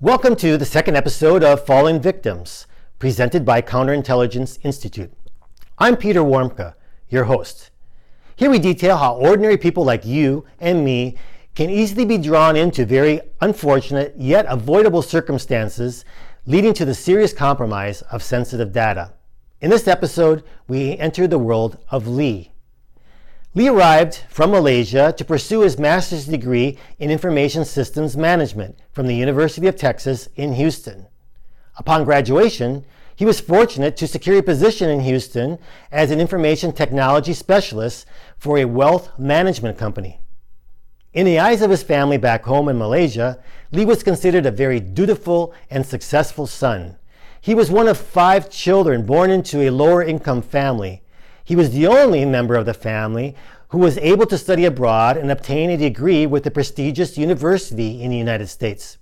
Welcome to the second episode of Fallen Victims, presented by Counterintelligence Institute. I'm Peter Warmka, your host. Here we detail how ordinary people like you and me can easily be drawn into very unfortunate yet avoidable circumstances leading to the serious compromise of sensitive data. In this episode, we enter the world of Lee. Lee arrived from Malaysia to pursue his master's degree in Information Systems Management from the University of Texas in Houston. Upon graduation, he was fortunate to secure a position in Houston as an information technology specialist for a wealth management company. In the eyes of his family back home in Malaysia, Lee was considered a very dutiful and successful son. He was one of 5 children born into a lower income family. He was the only member of the family who was able to study abroad and obtain a degree with a prestigious university in the United States.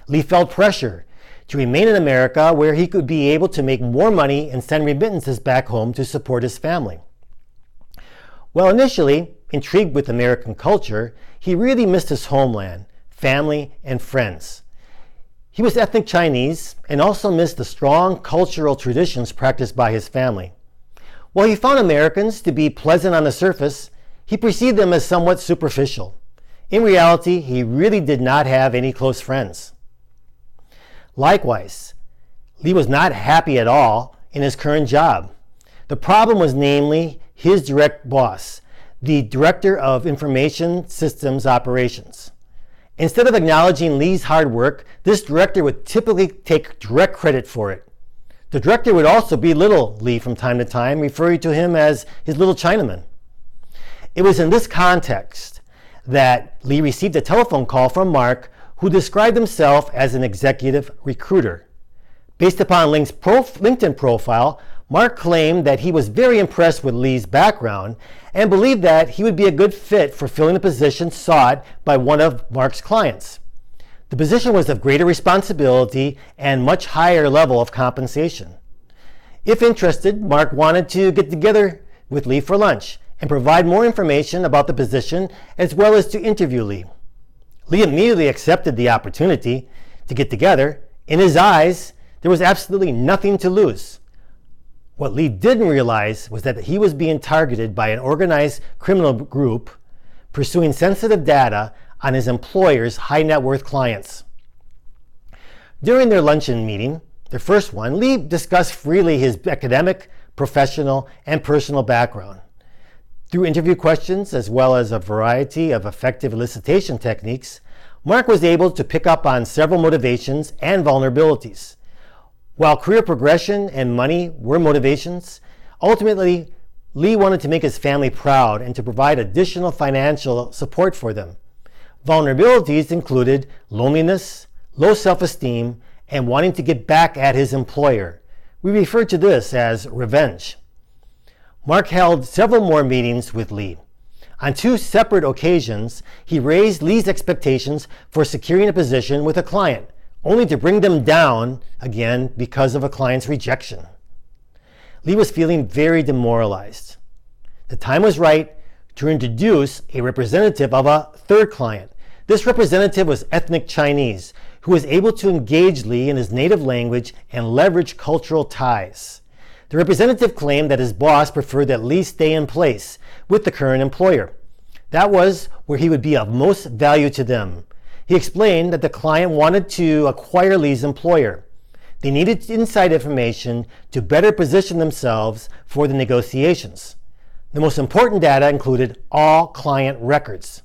Lee felt pressure to remain in America where he could be able to make more money and send remittances back home to support his family. While initially intrigued with American culture, he really missed his homeland, family, and friends. He was ethnic Chinese and also missed the strong cultural traditions practiced by his family. While he found Americans to be pleasant on the surface, he perceived them as somewhat superficial. In reality, he really did not have any close friends. Likewise, Lee was not happy at all in his current job. The problem was namely his direct boss, the Director of Information Systems Operations. Instead of acknowledging Lee's hard work, this director would typically take direct credit for it. The director would also belittle Lee from time to time, referring to him as his little Chinaman. It was in this context that Lee received a telephone call from Mark, who described himself as an executive recruiter. Based upon Lee's LinkedIn profile, Mark claimed that he was very impressed with Lee's background and believed that he would be a good fit for filling the position sought by one of Mark's clients. The position was of greater responsibility and much higher level of compensation. If interested, Mark wanted to get together with Lee for lunch and provide more information about the position as well as to interview Lee. Lee immediately accepted the opportunity to get together. In his eyes, there was absolutely nothing to lose. What Lee didn't realize was that he was being targeted by an organized criminal group pursuing sensitive data on his employer's high net worth clients. During their luncheon meeting, their first one, Lee discussed freely his academic, professional, and personal background. Through interview questions, as well as a variety of effective elicitation techniques, Mark was able to pick up on several motivations and vulnerabilities. While career progression and money were motivations, ultimately, Lee wanted to make his family proud and to provide additional financial support for them. Vulnerabilities included loneliness, low self-esteem, and wanting to get back at his employer. We refer to this as revenge. Mark held several more meetings with Lee. On 2 separate occasions, he raised Lee's expectations for securing a position with a client, only to bring them down again because of a client's rejection. Lee was feeling very demoralized. The time was right to introduce a representative of a third client. This representative was ethnic Chinese, who was able to engage Lee in his native language and leverage cultural ties. The representative claimed that his boss preferred that Lee stay in place with the current employer. That was where he would be of most value to them. He explained that the client wanted to acquire Lee's employer. They needed inside information to better position themselves for the negotiations. The most important data included all client records.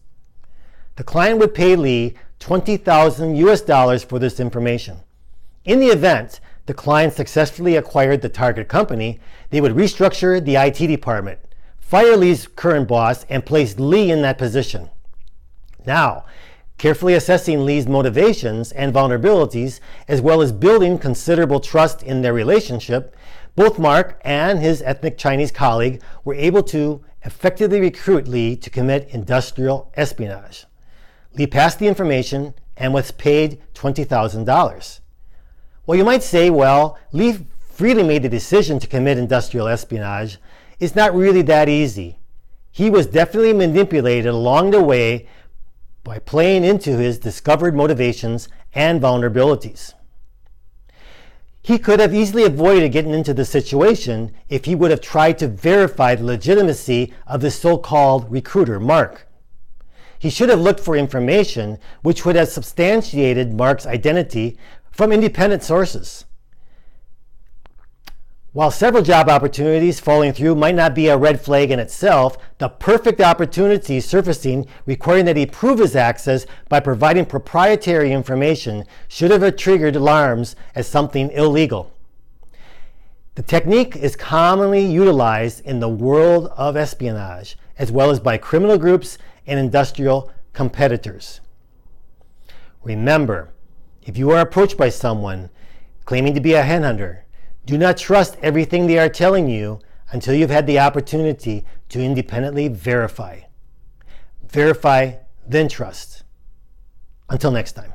The client would pay Lee $20,000 for this information. In the event the client successfully acquired the target company, they would restructure the IT department, fire Lee's current boss, and place Lee in that position. Now, carefully assessing Lee's motivations and vulnerabilities, as well as building considerable trust in their relationship, both Mark and his ethnic Chinese colleague were able to effectively recruit Lee to commit industrial espionage. Lee passed the information and was paid $20,000. Well, you might say, well, Lee freely made the decision to commit industrial espionage. It's not really that easy. He was definitely manipulated along the way by playing into his discovered motivations and vulnerabilities. He could have easily avoided getting into the situation if he would have tried to verify the legitimacy of the so-called recruiter, Mark. He should have looked for information which would have substantiated Mark's identity from independent sources. While several job opportunities falling through might not be a red flag in itself, the perfect opportunity surfacing requiring that he prove his access by providing proprietary information should have triggered alarms as something illegal. The technique is commonly utilized in the world of espionage, as well as by criminal groups and industrial competitors. Remember, if you are approached by someone claiming to be a headhunter, do not trust everything they are telling you until you've had the opportunity to independently verify. Verify, then trust. Until next time.